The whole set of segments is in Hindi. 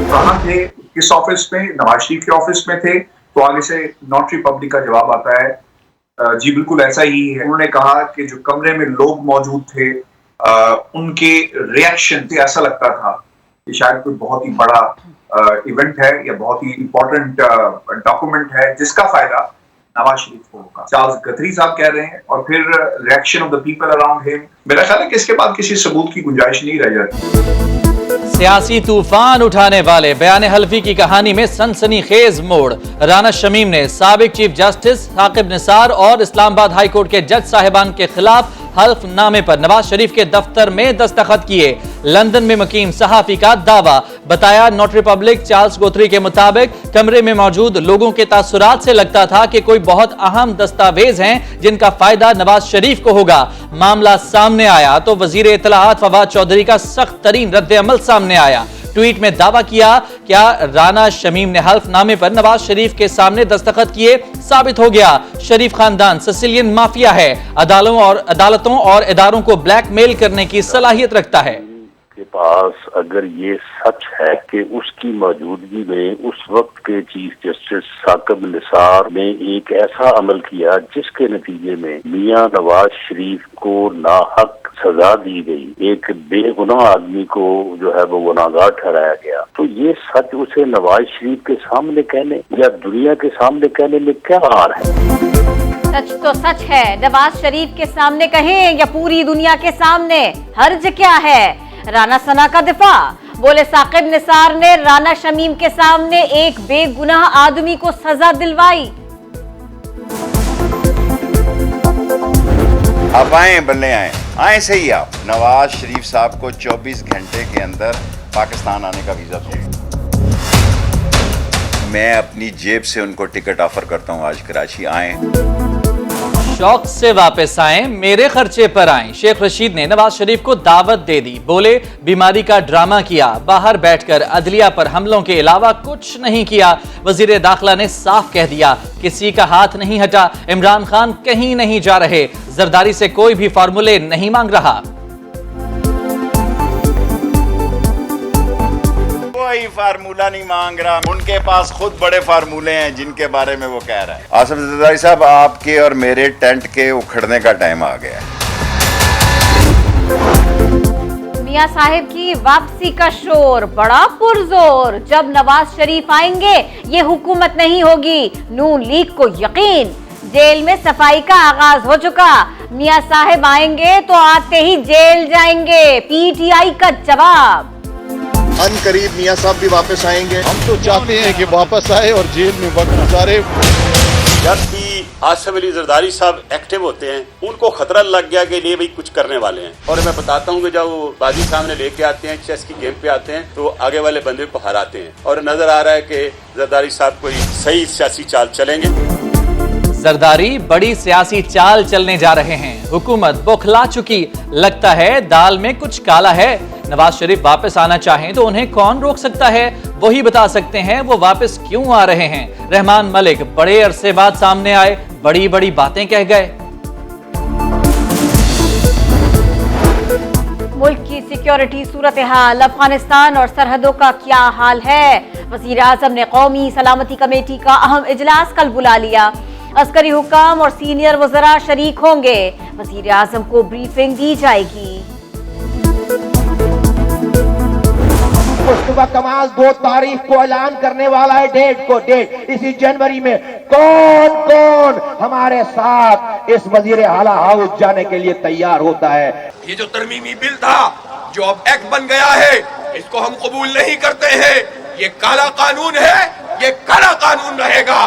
कहाँ थे, किस ऑफिस में? नवाज शरीफ के ऑफिस में थे। तो आगे से नॉट रिपब्लिक का जवाब आता है, जी बिल्कुल ऐसा ही है। उन्होंने कहा कि जो कमरे में लोग मौजूद थे, उनके रिएक्शन से ऐसा लगता था कि शायद कोई बहुत ही बड़ा इवेंट है या बहुत ही इंपॉर्टेंट डॉक्यूमेंट है जिसका फायदा नवाज शरीफ को होगा। चार्ल्स गथरी साहब कह रहे हैं, और फिर reaction of the people around him. मेरा ख्याल है कि इसके बाद किसी सबूत की गुंजाइश नहीं रह जाती। सियासी तूफान उठाने वाले बयान हल्फी की कहानी में सनसनीखेज मोड़। राना शमीम ने साबिक चीफ जस्टिस साकिब निसार और इस्लामाबाद हाई कोर्ट के जज साहिबान के खिलाफ हल्फनामे पर नवाज शरीफ के दफ्तर में दस्तखत किए। लंदन में मुकीम सहाफी का दावा, बताया नोटरी पब्लिक चार्ल्स गोथरी के मुताबिक कमरे में मौजूद लोगों के तासुरात से लगता था कि कोई बहुत अहम दस्तावेज हैं जिनका फायदा नवाज शरीफ को होगा। मामला सामने आया तो वजीर इत्तलाआत फवाद चौधरी का सख्त तरीन रद्द अमल सामने आया। ट्वीट में दावा किया, क्या राना शमीम ने हल्फनामे पर नवाज शरीफ के सामने दस्तखत किए? साबित हो गया शरीफ खानदान सिसिलियन माफिया है, अदालतों और इदारों को ब्लैकमेल करने की सलाहियत रखता है। के पास अगर ये सच है कि उसकी मौजूदगी में उस वक्त के चीफ जस्टिस साकिब निसार ने एक ऐसा अमल किया जिसके नतीजे में मियां नवाज शरीफ को नाहक सजा दी गई, एक बेगुनाह आदमी को जो है वो गुनाहगार ठहराया गया, तो ये सच उसे नवाज शरीफ के सामने कहने या दुनिया के सामने कहने में क्या हार है? सच तो सच है, नवाज शरीफ के सामने कहें या पूरी दुनिया के सामने, हर्ज क्या है? राना सना का दिफा, बोले साकिब निसार ने राना शमीम के सामने एक बेगुनाह आदमी को सजा दिलवाई। आप आए बल्ले आए सही आप। नवाज शरीफ साहब को 24 घंटे के अंदर पाकिस्तान आने का वीजा दो। मैं अपनी जेब से उनको टिकट ऑफर करता हूं, आज कराची आए, शौक से वापस आए, मेरे खर्चे पर आए। शेख रशीद ने नवाज शरीफ को दावत दे दी, बोले बीमारी का ड्रामा किया, बाहर बैठकर अदलिया पर हमलों के अलावा कुछ नहीं किया। वजीर दाखिला ने साफ कह दिया, किसी का हाथ नहीं हटा, इमरान खान कहीं नहीं जा रहे, जरदारी से कोई भी फार्मूले नहीं मांग रहा। कोई फार्मूला नहीं मांग रहा, उनके पास खुद बड़े फार्मूले हैं जिनके बारे में वो कह रहा है। आसिफ जरदारी साहब, आपके और मेरे टेंट के उखड़ने का टाइम आ गया है। मियां साहिब की वापसी का शोर बड़ा पुरजोर, जब नवाज शरीफ आएंगे ये हुकूमत नहीं होगी, नून लीग को यकीन। जेल में सफाई का आगाज हो चुका, मियां साहिब आएंगे तो आते ही जेल जाएंगे, पीटीआई का जवाब। अनकरीब मियां साहब भी वापस आएंगे। हम तो चाहते हैं कि वापस आए और जेल में वक्त गुजारे। जब भी आसिफ अली जरदारी साहब एक्टिव होते हैं, उनको खतरा लग गया कि ये भाई कुछ करने वाले हैं। और मैं बताता हूँ कि जब वो बाजी सामने लेके आते हैं, चेस की गेम पे आते हैं, तो आगे वाले बंदे को हराते हैं। और नजर आ रहा है कि जरदारी साहब कोई सही सियासी चाल चलेंगे। जरदारी बड़ी सियासी चाल चलने जा रहे हैं, हुकूमत बौखला चुकी, लगता है दाल में कुछ काला है। नवाज शरीफ वापस आना चाहें तो उन्हें कौन रोक सकता है? वही बता सकते हैं वो वापस क्यों आ रहे हैं। रहमान मलिक बड़े अरसे बाद सामने आए, बड़ी बड़ी बातें कह गए। मुल्क की सिक्योरिटी सूरत हाल, अफगानिस्तान और सरहदों का क्या हाल है? वजीर आजम ने कौमी सलामती कमेटी का अहम इजलास कल बुला लिया, अस्करी हुक्काम और सीनियर वज़रा शरीक होंगे, वजीर आजम को ब्रीफिंग दी जाएगी। मुस्तफा कमाल 2 तारीख को ऐलान करने वाला है, डेट इसी जनवरी में। कौन कौन हमारे साथ इस वजीर आला हाउस जाने के लिए तैयार होता है? ये जो तरमीमी बिल था जो अब एक्ट बन गया है, इसको हम कबूल नहीं करते हैं। ये काला कानून है, ये काला कानून रहेगा।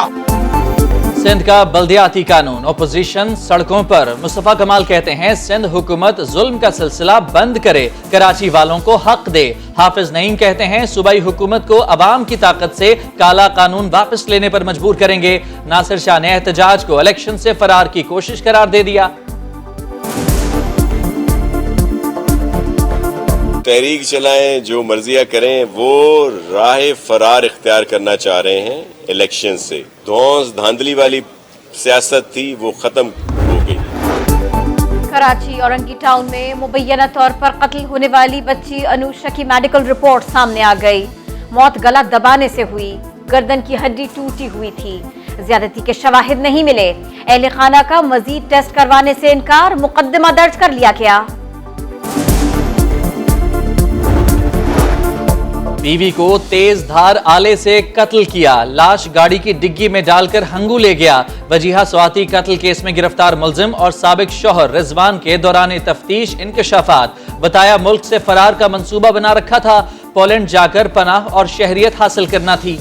सिंध का बल्दियाती कानून, ओपोजिशन सड़कों पर। मुस्तफा कमाल कहते हैं सिंध हुकूमत जुल्म का सिलसिला बंद करे, कराची वालों को हक दे। हाफिज नईम कहते हैं सूबाई हुकूमत को अवाम की ताकत से काला कानून वापस लेने पर मजबूर करेंगे। नासिर शाह ने एहतजाज को इलेक्शन से फरार की कोशिश करार दे दिया। तहरीक चलाएं, जो मर्जियां करें, वो राह फरार इख्तियार करना चाह रहे हैं इलेक्शन से। धौंस धांधली वाली सियासत थी, वो खत्म हो गई। कराची औरंगी टाउन में मुबैना तौर पर कत्ल होने वाली बच्ची अनुषा की मेडिकल रिपोर्ट सामने आ गई। मौत गला दबाने से हुई, गर्दन की हड्डी टूटी हुई थी। ज्यादती के शवाहिद नहीं मिले। अहले खाना का मजीद टेस्ट करवाने से इनकार, मुकदमा दर्ज कर लिया गया। बीवी को तेज धार आले से कत्ल किया, लाश गाड़ी की डिग्गी में डालकर हंगू ले गया। वजीहा स्वाति कत्ल केस में गिरफ्तार मुलजिम और साबिक शौहर रिजवान के दौरान तफ्तीश इंकशाफात। बताया मुल्क से फरार का मंसूबा बना रखा था, पोलैंड जाकर पनाह और शहरियत हासिल करना थी।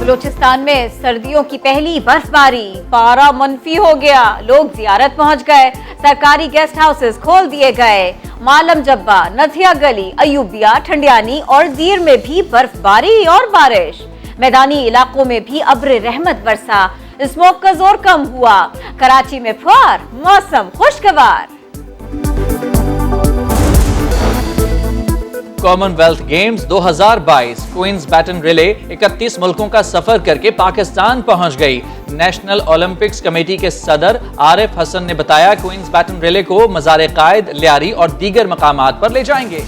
बलूचिस्तान में सर्दियों की पहली बर्फबारी, पारा मनफी हो गया, लोग जियारत पहुंच गए। सरकारी गेस्ट हाउसेस खोल दिए गए। मालम जब्बा, नथिया गली, अयूबिया, ठंडियानी और दीर में भी बर्फबारी और बारिश। मैदानी इलाकों में भी अब्र रहमत बरसा, स्मोक का जोर कम हुआ। कराची में फुहार, मौसम खुशगवार। Commonwealth Games 2022 queen's baton relay 31 मुल्कों का सफर करके पाकिस्तान पहुंच गई। नेशनल ओलंपिक्स कमेटी के सदर आरिफ हसन ने बताया क्वींस बैटन रिले को मज़ार-ए-कायद, लियारी और दीगर मकामात पर ले जाएंगे।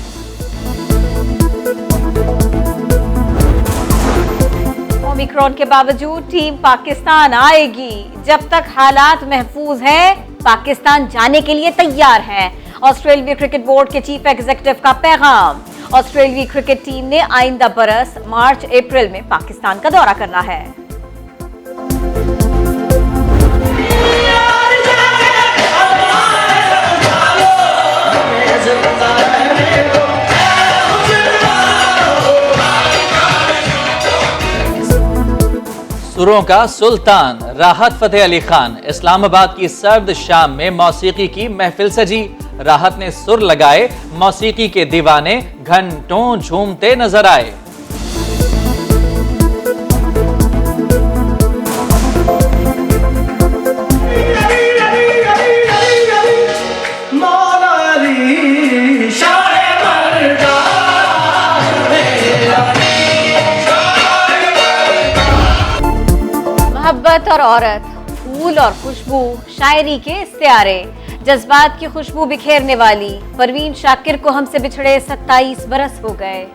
ओमिक्रॉन के बावजूद टीम पाकिस्तान आएगी। जब तक हालात महफूज हैं, पाकिस्तान जाने के लिए तैयार है। ऑस्ट्रेलियाई क्रिकेट बोर्ड के चीफ एग्जीक्यूटिव का पैगाम। ऑस्ट्रेलियाई क्रिकेट टीम ने आइंदा बरस मार्च अप्रैल में पाकिस्तान का दौरा करना है। सुरों का सुल्तान राहत फतेह अली खान, इस्लामाबाद की सर्द शाम में मौसीकी की महफिल सजी। राहत ने सुर लगाए, मौसीकी के दीवाने घंटों झूमते नजर आए। मोहब्बत और औरत, फूल और खुशबू, शायरी के इस्तियारे, जज्बात की खुशबू बिखेरने वाली परवीन शाकिर को हमसे बिछड़े 27 बरस हो गए।